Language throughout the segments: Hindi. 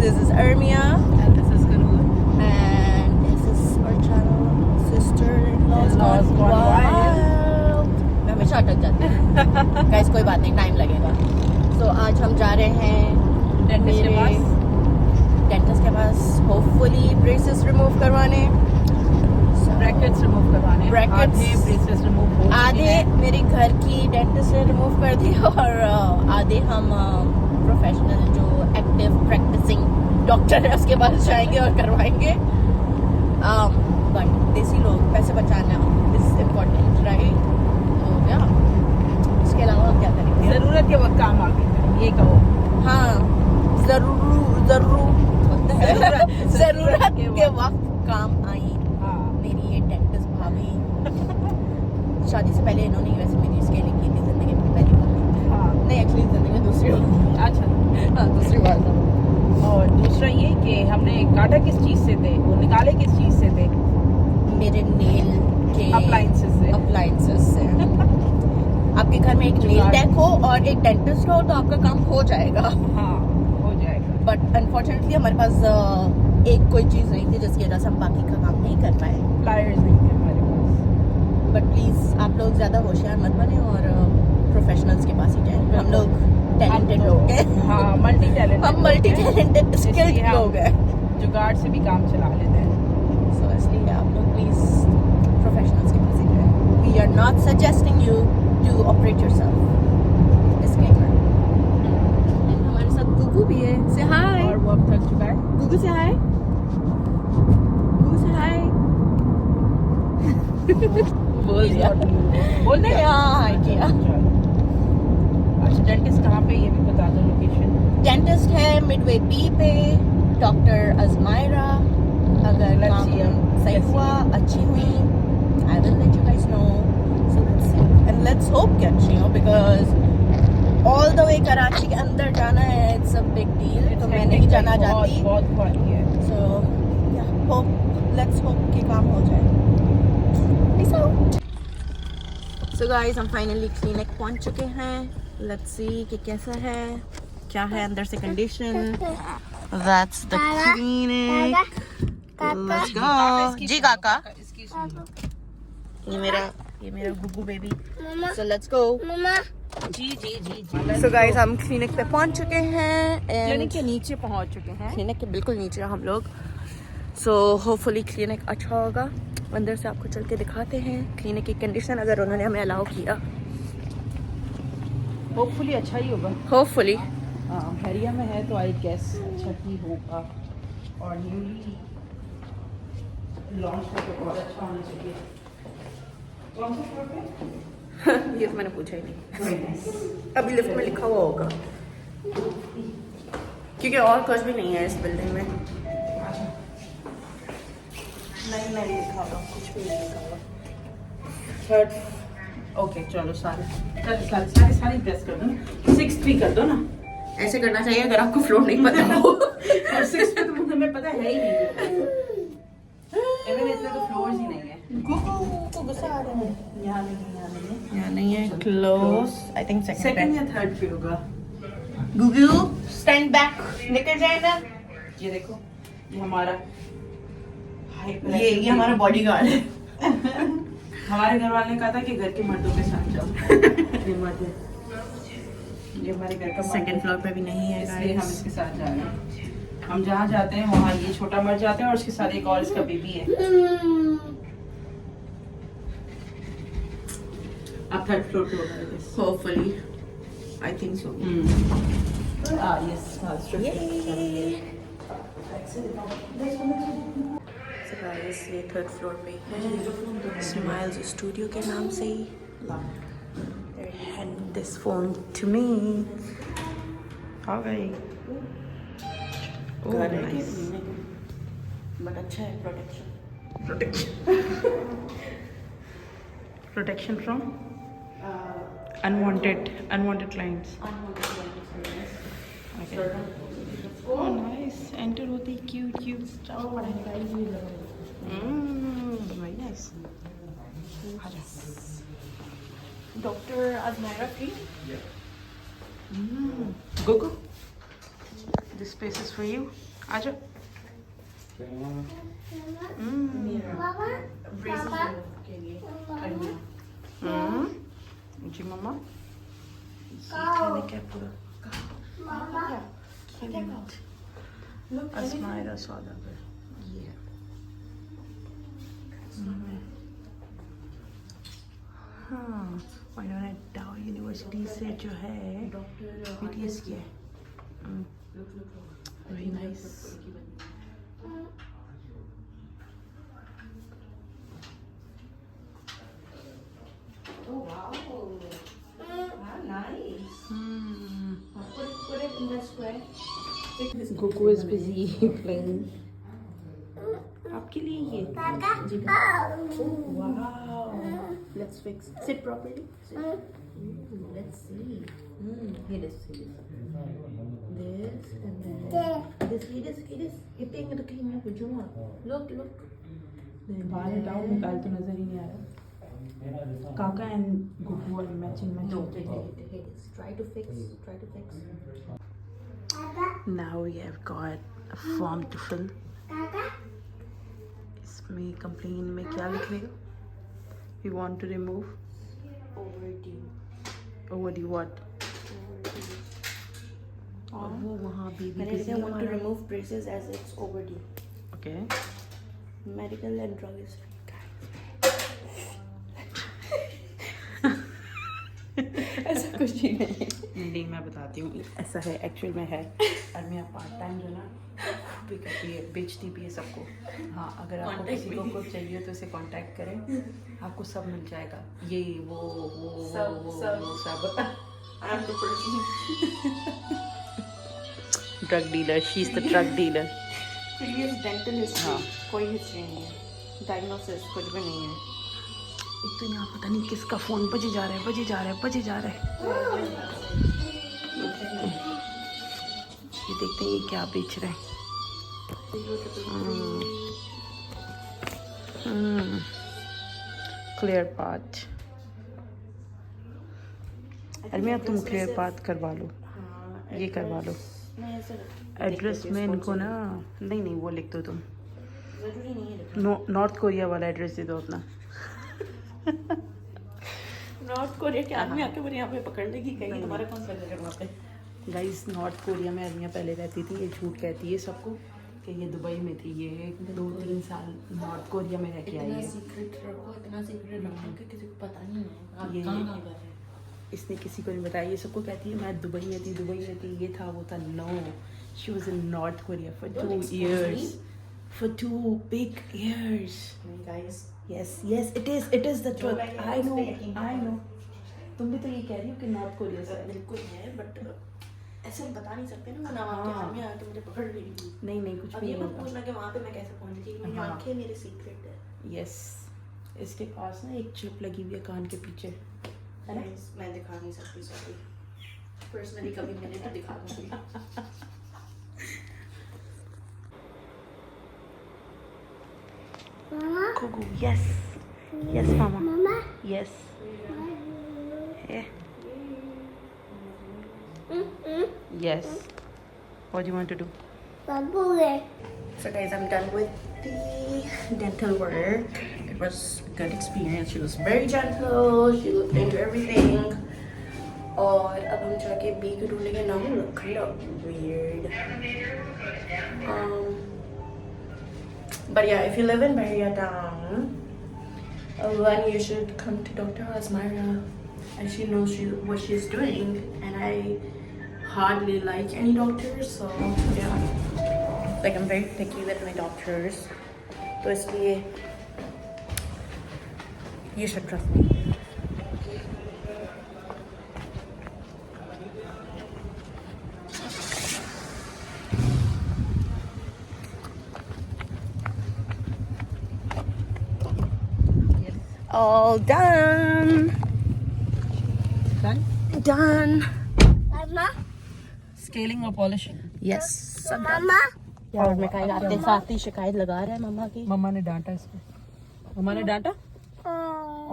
This is Ermia. And this is Guru. And this is our channel. Sister-in-law's In-laws gone gone wild. मैं हमेशा अटक जाती हूँ. Guys कोई बात नहीं, टाइम लगेगा. So आज हम जा रहे हैं डेंटिस्ट के पास. डेंटिस्ट के पास होपफुली ब्रेसेस रिमूव करवाने. ब्रैकेट्स रिमूव करवाने. Brackets. आधे ब्रेसेस रिमूव हो चुके आधे हैं. मेरे घर की डेंटिस्ट ने रिमूव कर दी और आधे हम प्रोफेशनल जो एक्टिव प्रैक्टिसिंग डॉक्टर है उसके पास जाएंगे और करवाएंगे. बट देसी लोग पैसे बचाना इज इम्पोर्टेंट, राइट? तो या इसके अलावा हम क्या करेंगे? जरूरत के वक्त काम आ गए, ये कहो. हाँ, जरूरत के वक्त काम आई. हाँ. मेरी ये डेंटिस्ट भाभी शादी से पहले इन्होंने वैसे मेरी स्केलिंग की थी जिंदगी में पहली बार. हाँ. नहीं, एक्चुअली जिंदगी में दूसरी बार. अच्छा. हाँ, दूसरी बार. और दूसरा ये कि हमने काटा किस चीज से थे, वो निकाले किस चीज से थे? मेरे नेल के अप्लायंसेस से. आपके घर में एक नेल टेक हो और एक डेंटिस्ट हो तो आपका काम हो जाएगा. हाँ, हो जाएगा. बट अनफॉर्चुनेटली हमारे पास एक कोई चीज़ नहीं थी जिसकी वजह से हम बाकी का काम नहीं कर पाए. प्लायर्स नहीं थे हमारे पास. बट प्लीज़ आप लोग ज़्यादा होशियार मत बने और प्रोफेशनल्स के पास ही जाएं. हम लोग टैलेंटेड लोग हैं. हाँ, मल्टी टैलेंटेड. हम मल्टी टैलेंटेड स्किल्ड लोग हैं. जुगाड़ से भी काम चला लेते हैं. सो इसलिए आप लोग प्लीज प्रोफेशनल्स के पास ही जाएं. We are not suggesting you to operate yourself. Disclaimer. हमारे साथ गुगू भी है. से हाय. और वो अब थक चुका है. गुगू से हाय. गुगू से हाय. बोल दिया. बोल दे. हाँ, हाय किया. अच्छा, डेंटिस्ट कहाँ पे, ये भी बता दो लोकेशन. डेंटिस्ट है मिडवे बी पे, डॉक्टर अजमायरा. अगर Let's काम see her. सही Let's हुआ, अच्छी हुई, I will let you guys know. So let's see. And let's hope कि अच्छी हो because all the way Karachi के अंदर जाना है. It's a big deal. तो मैं नहीं जाना चाहती. बहुत भारी है. So yeah, let's hope कि काम हो जाए. Peace out. So guys, हम finally clinic पहुंच चुके हैं. Let's see कि कैसा है, क्या है अंदर से condition. That's the clinic. Let's go. जी काका. ये मेरा गुगू बेबी. So let's go. जी. So guys, हम क्लिनिक पे पहुंच चुके हैं. क्लिनिक के नीचे पहुंच चुके हैं. क्लिनिक के बिल्कुल नीचे हम लोग. So hopefully क्लिनिक अच्छा होगा. अंदर से आपको चल के दिखाते हैं क्लिनिक की कंडीशन, अगर उन्होंने हमें अलाउ किया. होपफुली अच्छा ही होगा. Hopefully. बहरिया में है तो आई गेस अच्छा ही होगा. और न्यूली लॉन्च है तो बहुत अच्छा होना चाहिए. कौन से फ्लोर पे? ये तो मैंने पूछा ही नहीं. अभी लिफ्ट में लिखा हुआ होगा क्योंकि और कुछ भी नहीं है इस बिल्डिंग में. नहीं लिखा होगा, कुछ भी नहीं लिखा होगा. थर्ड. ओके चलो सारी प्रेस कर दो ना. 6th भी कर दो ना. ऐसे करना चाहिए अगर आपको फ्लोर नहीं पता हो. और 6th पे तो हमें पता है ही नहीं. इवन इतने तो फ्लोर्स ही नहीं है. को गुस्सा आ रहा है. यहाँ नहीं है. क्लोज. आई थिंक सेकंड या थर्ड पे होगा. Google stand back. निकल जाए ना. ये देखो, ये हमारा ये हमारा बॉडीगार्ड है. हमारे घर वाले ने कहा था कि घर के मर्दों के साथ जाओ. ये मर्द है, ये हमारे घर का सेकंड फ्लोर पे भी नहीं है, इसलिए हम इसके साथ जा रहे हैं. हम जहाँ जाते हैं वहाँ ये छोटा मर्द जाते हैं और उसके साथ एक और इसका बेबी है. आप थर्ड फ्लोर पे होगा. Hopefully. I think so. Yes. Guys, ये थर्ड फ्लोर पे है. स्माइल्स स्टूडियो के नाम से ही. They hand this phone to me. आ गई. Oh, nice. But अच्छा है Protection from unwanted clients. Okay. Oh nice. Enter होते ही cute stuff. Very nice. Dr. Azmaira free? Gogo, this space is for you. आ जाओ। जी मम्मा क्या पूरा Asmaira Saudagar ये हाँ उन्होंने डाउ यूनिवर्सिटी से जो है BTS किया है very nice Goku is busy playing. आपके लिए ये wow Let's fix. Sit properly. Sit. Let's see. Here this. This and then this. It ain't the king of Juma. Look. Then बाल हटाओ निकाल तो नजर ही नहीं आ रहा काका एंड गुगू और matching no. Try to fix. Now we have got a form to fill. इसमें कंप्लेन में क्या लिख रहे हो? We want to remove overdue what? और वो वहाँ baby I want to remove braces as it's overdue. Okay. Medical and drug is free. ऐसा कुछ ही नहीं. नहीं मैं बताती हूँ ऐसा है एक्चुअल में है और मैं पार्ट टाइम जो ना भी करती है बेचती भी है सबको हाँ अगर आपको किसी को कुछ चाहिए तो इसे कांटेक्ट करें आपको सब मिल जाएगा ये वो सब I'm the person. Drug dealer she is the drug dealer Previous dental history. हाँ. कोई हिस्ट्री नहीं है. Diagnosis कुछ भी नहीं है. एक तो यहाँ पता नहीं किसका फोन बजे जा रहा है ये देखते हैं ये क्या बेच रहे हैं क्लियर पाथ अरमिया तुम क्लियर पाथ करवा लो ये करवा लो एड्रेस में इनको ना नहीं वो लिख दो तुम जरूरी नहीं है. नॉर्थ कोरिया वाला एड्रेस दे दो अपना नॉर्थ कोरिया के आदमी आके मुझे यहाँ पे पकड़ लेगी कहीं तुम्हारा कौन सा घर वहाँ पे. गाइस नॉर्थ कोरिया में अरमिया पहले रहती थी ये झूठ कहती है सबको कि ये दुबई में थी ये 2-3 साल नॉर्थ कोरिया में रह के आई है इतना सीक्रेट रखो कि किसी को पता नहीं है ये कहाँ है. इसने किसी को नहीं बताया ये सबको कहती है मैं दुबई में थी ये था वो था no she was in North Korea for 2 years for 2 big years guys. yes it is the truth I know तुम भी तो ये कह रही हो कि नॉर्थ कोरिया से बिल्कुल है बट ऐसे हम बता नहीं सकते ना वरना वहाँ के आदमी आके मुझे पकड़ लेगी. नहीं कुछ अब भी ये नहीं मत पूछना कि वहाँ पे मैं कैसे पहुँची थी मेरी हाँ. आंखें मेरे सीक्रेट है. यस इसके पास ना एक चिप लगी हुई है कान के पीछे है ना मैं दिखा नहीं सकती सॉरी पर्सनली कभी मिले तो दिखा दूंगी. Gugu, yes mama yes yeah. Yes what do you want to do? So guys, I'm done with the dental work. It was a good experience. She was very gentle. She looked into everything. और अब हम जाके बी को ढूंढेंगे. Now we look kind of weird. But yeah, if you live in Barriatown, then you should come to Dr. Asmaira, and she knows what she's doing. And I hardly like any doctors, so yeah. Like I'm very picky with my doctors. So इसलिए you should trust me. All done. Done. Mama, Scaling or polishing? Yes. Mama, और मैं कहीं आते साथ ही शिकायत लगा रहा है मम्मा की. मम्मा ने डांटा इसको मम्मा ने डांटा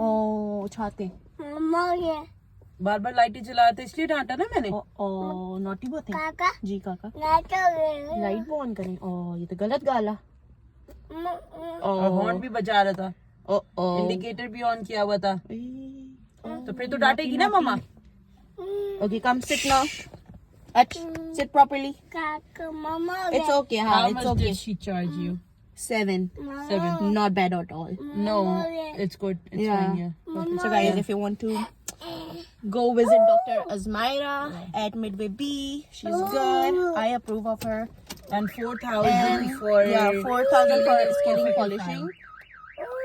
ओ छाते. Mama, yeah. बार बार लाइटें चला रहे थे इसलिए डांटा ना मैंने। ओ नॉटी बहुत है काका जी काका। नाचो लाइट भी ऑन करें। ओ ये तो गलत गाला। और हॉर्न भी बजा रहा था, ओ इंडिकेटर भी ऑन किया हुआ था, तो फिर तो डांटेगी ना मम्मा। Okay come sit now. Sit properly. काका मम्मा इट्स ओके। हाँ it's okay. she charge you? 7. 7. Not bad at all. No, it's good. It's fine. Yeah. So guys, if you want to go visit Dr. Azmaira at Midway B, she's good. I approve of her. And 4,000 for 4,000 for skin polishing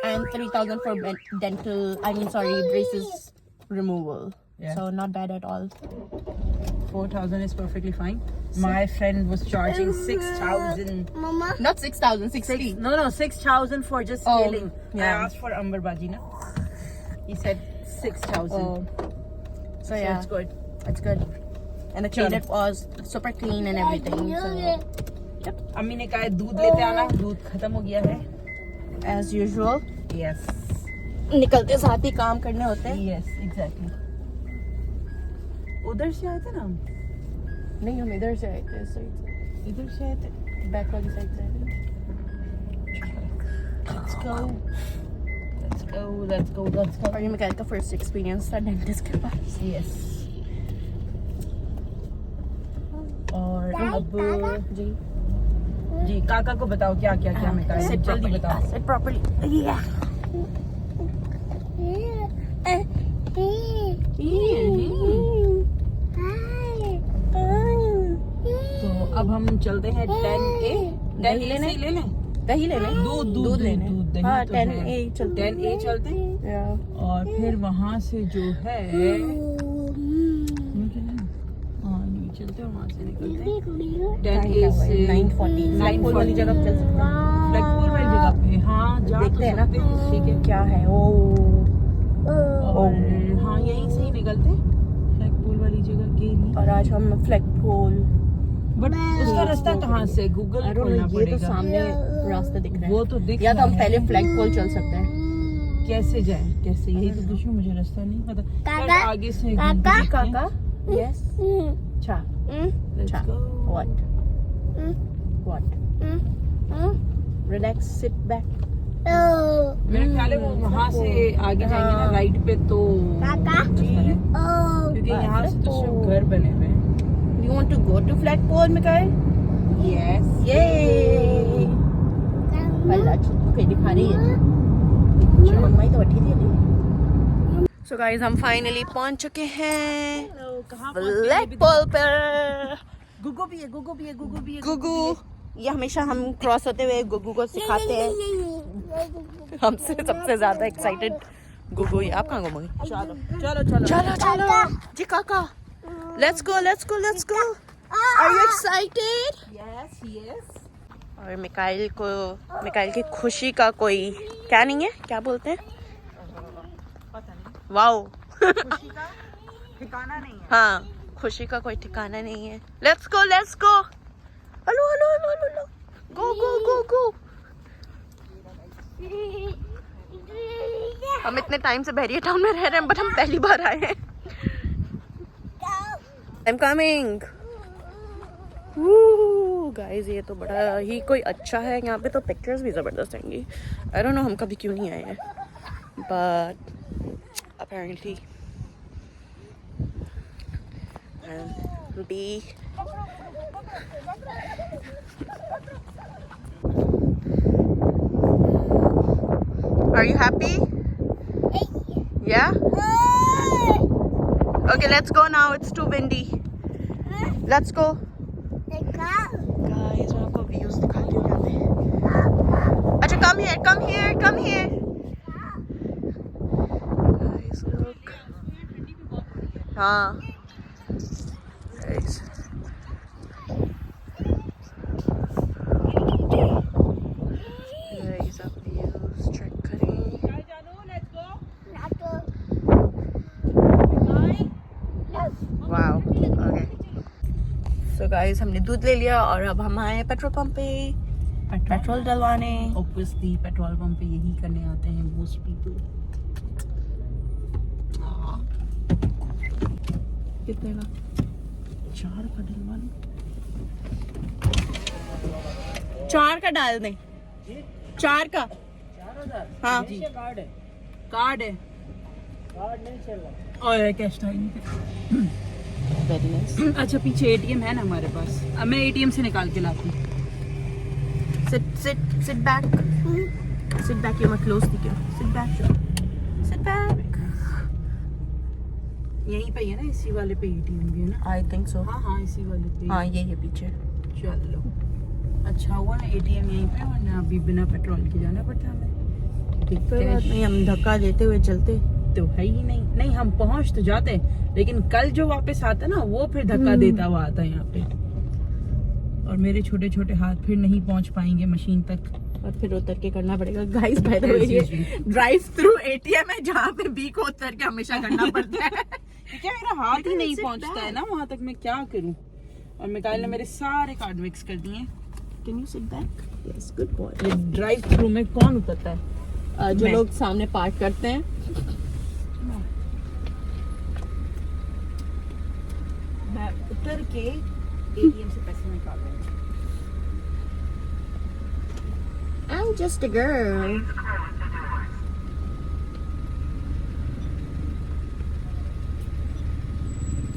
and 3,000 for braces removal. Yeah. So not bad at all. 4,000 is perfectly fine. My friend was charging 6,000. मम्मा Not 6,000, 60. No, 6,000 for just Oh, scaling. I yeah. asked for Amber Baji na. He said 6,000. So So yeah, it's good. it's good. And the clinic was super clean and everything. So अम्मी ने कहा दूध लेते आना, दूध खत्म हो गया है। as usual, Yes. निकलते साथ ही काम करने होते हैं। Yes, exactly. उधर से आए थे ना हम? नहीं हम इधर से आए थे, इस साइड से, इधर से आए थे। बैक वाली साइड से आए थे। Let's go. Let's go. Let's go. Let's go. और ये मिकाइल का फर्स्ट एक्सपीरियंस था डेंटिस्ट के पास। Yes. और अब जी काका को बताओ क्या क्या क्या मैं Sit जल्दी properly. बताओ। Sit properly. Yeah. तो अब हम चलते हैं 10A। 10A से ही ले लें। दही लेने। दूध लेने। दही हाँ तो 10A है। चलते हैं। 10A चलते हैं Yeah. और फिर वहाँ से जो है हाँ नहीं चलते हैं, वहाँ से निकलते हैं 10A से 940 फ्लैगपोल वाली जगह पे चल सकते हैं। फ्लैगपोल वाली जगह पे। हाँ जा देखते तो हैं ना। सकते हैं, ठीक है। क्या है ओ और हाँ यहीं से ही निकलते हैं फ्लैगपोल वाली जगह के लिए। और आज हम फ्लैगपोल बट उसका रास्ता कहाँ से गूगल I don't know, खोलना ये तो पड़ेगा। सामने रास्ता दिख रहा है। वो तो दिख या तो रहा हम है। पहले फ्लैगपोल चल सकते हैं। कैसे जाए कैसे, यही तो पूछूं, मुझे रास्ता नहीं पता। काका, यार, आगे से काका, काका यस चा Let's चा go. what relax sit back मेरा ख्याल है वो वहाँ से आगे जाएंगे ना राइट पे तो काका रास्ता है। क्योंकि यहाँ से तो सिर्फ घर बने हुए हैं। you want to go to flagpole Mikael Yes. yay पल्ला ओके दिखा रही है मम्मा ही तो बैठी थी। सो गाइस हम फाइनली पहुंच चुके हैं फ्लैगपोल पर। गुगु भी है, गुगु भी है, गुगु भी है। गुगु ये हमेशा हम क्रॉस होते हुए गुगु को सिखाते हैं। हमसे सबसे ज्यादा एक्साइटेड गुगु ही। आप कहाँ घूमोगे? चलो चलो चलो चलो चलो जी काका let's go let's go let's go. Are you excited? Yes, yes. और मिकाइल की खुशी का कोई क्या नहीं है, क्या बोलते हैं? पता नहीं, वाओ खुशी का ठिकाना नहीं है। हाँ खुशी का कोई ठिकाना नहीं है। Let's go let's go. Hello hello hello hello go go go go. हम इतने टाइम से बहरिया टाउन में रह रहे हैं बट हम पहली बार आए हैं। I am coming. गाइस ये तो बड़ा ही कोई अच्छा है, यहाँ पे तो पिक्चर्स भी ज़बरदस्त आएंगी। आई डोंट नो हम कभी क्यों नहीं आए हैं बट अपेरेंटली बी Are you happy? Yeah? Okay, let's go now. It's too windy. Let's go. Guys, मैं आपको views दिखाती हूँ यहाँ पे। अच्छा, come here. Guys, look. हाँ. Guys. Guys, आप views check करें. Wow. Okay. So guys, हमने दूध ले लिया और अब हम आए पेट्रोल पंप पे पेट्रोल डलवाने। Obviously, पेट्रोल पंप पे यही करने आते हैं most people. कितने का? 4 का डलवा लो। 4 का डाल दें। 4 का। 4000। हाँ। कार्ड है। कार्ड नहीं चल रहा। और कैश था ही नहीं। Very nice. अच्छा पीछे एटीएम है ना हमारे पास, अब मैं एटीएम से निकाल के लाती हूँ। Sit back. Sit back. You must close the door. Sit back. Sit back. यहीं पे है ना, इसी वाले पे एटीएम भी है ना? I think so. हाँ इसी वाले पे। हाँ यही है पीछे। चलो अच्छा हुआ एटीएम यहीं पे, वरना अभी बिना पेट्रोल के जाना पड़ता हमें। कोई बात नहीं, हम धक्का देते हुए चलते तो है ही नहीं हम पहुंच तो जाते, लेकिन कल जो वापस आता ना वो फिर धक्का देता हुआ आता है यहाँ पे, और मेरे छोटे छोटे हाथ फिर नहीं पहुंच पाएंगे मशीन तक। और फिर उतर के करना पड़ेगा। गाइस बाय द वे ये ड्राइव थ्रू एटीएम है जहाँ पे बी को उतर के हमेशा करना पड़ता है। क्या मेरा हाथ ही नहीं पहुंचता है ना वहाँ तक, मैं क्या करूँ। और मिकाइल ने मेरे सारे कार्ड मिक्स कर दिए। Can you sit back? Yes good boy. ये ड्राइव थ्रू में कौन उतरता है? जो मैं। लोग सामने पार्क करते हैं। मैं उतर के एटीएम से पैसे निकाल रही हूँ। I'm just a girl.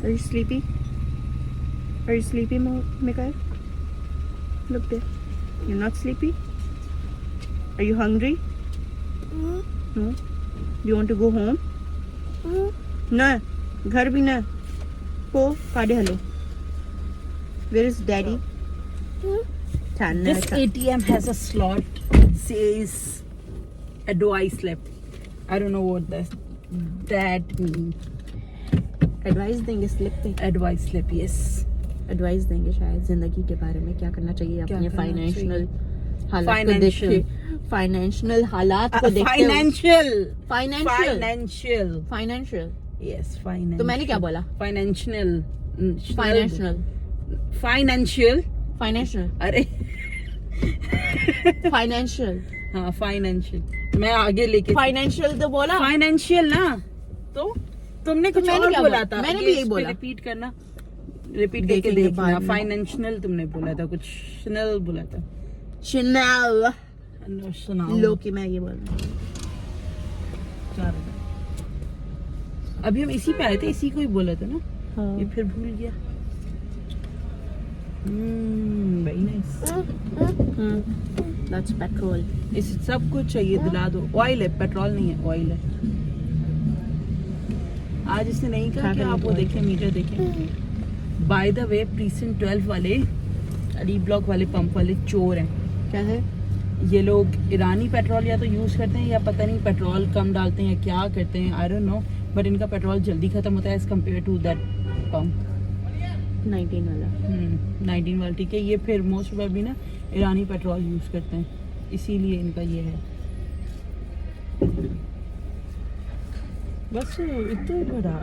Are you sleepy? Are you sleepy, Mikael? Look there. You're not sleepy? Are you hungry? No. Do you want to go home? No. घर भी ना. Go. Kade hello. Where is daddy? This ATM has a slot says advice slip. I don't know what that means. Advice देंगे स्लिप पे। Advice slip, yes. एडवाइस देंगे शायद जिंदगी के बारे में, क्या करना चाहिए क्या अपने करना फाइनेंशियल चाहिए? हालात को देख के। फाइनेंशियल हालात को देखते हुए। Financial. Financial Yes, financial. तो मैंने क्या बोला? Financial. Financial Financial. अरे फाइनेंशियल हाँ फाइनेंशियल। मैं आगे लेके फाइनेंशियल तो बोला। फाइनेंशियल ना, तो तुमने कुछ मैंने और क्या बोला बोला? था। मैंने भी यही बोला। रिपीट करना, रिपीट करके देखेंगे देखना। बाद में। फाइनेंशियल तुमने बोला था, कुछ शनल बोला था। शनल नो सुनाओ। लो कि मैं ये बोल रहा हूँ। 4000। अभी हम इसी पे आए थे, इसी को ही बोला था ना। हाँ। ये फिर भूल गया। Very nice. That's petrol. इस सब कुछ चाहिए दिला दो। ऑयल है, पेट्रोल नहीं है, ऑयल है। आज इसने नहीं कहा कि आप वो देखें, मीटर देखें। बाय द वे प्रीसेंट 12 वाले डी ब्लॉक वाले पंप वाले चोर हैं। क्या है? ये लोग ईरानी पेट्रोल या तो यूज करते हैं या पता नहीं पेट्रोल कम डालते हैं, क्या करते हैं, आई डोंट नो, बट इनका पेट्रोल जल्दी खत्म होता है as compare to that pump. 19 वाला। 19 वाला ठीक है। ये फिर मोस्ट प्रोबेबली ना ईरानी पेट्रोल यूज करते हैं, इसीलिए इनका ये है। बस इतना बड़ा।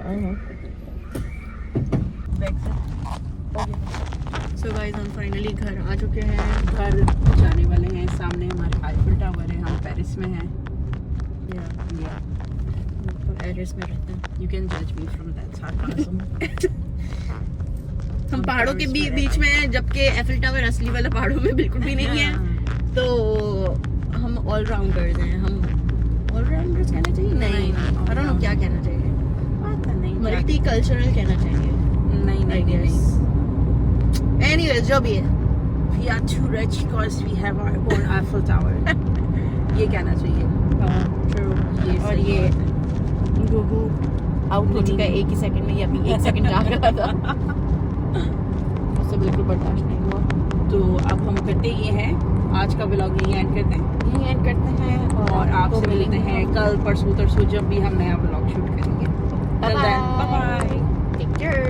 So guys, हम फाइनली घर आ चुके हैं। घर जाने वाले हैं। सामने हमारे आईफिल टावर है, हम पेरिस में हैं। पेरिस में रहते हैं। You can judge me from that sarcasm. हम पहाड़ों के बीच में हैं, जबकि एफिल टावर असली वाला पहाड़ों में बिल्कुल भी नहीं है। तो हम ऑलराउंडर्स हैं। हम ऑलराउंडर्स कहना चाहिए? नहीं, आई डोंट नो क्या कहना चाहिए। नहीं, मल्टी कल्चरल कहना चाहिए। नहीं। एनीवेज जो भी है। We are too rich because we have our own Eiffel Tower. ये कहना चाहिए। ट्रू। और सही ये बात है। गुगू आउट हो चुका है 1 ही सेकंड में। ये अभी 1 सेकंड जा रहा था। उससे बिल्कुल बर्दाश्त नहीं हुआ। तो अब हम करते ये हैं, आज का व्लॉग यही एंड करते हैं। यही एंड करते हैं और आपसे मिलते हैं कल परसों तरसों जब भी हम नया व्लॉग शूट करेंगे। Bye bye. Take care.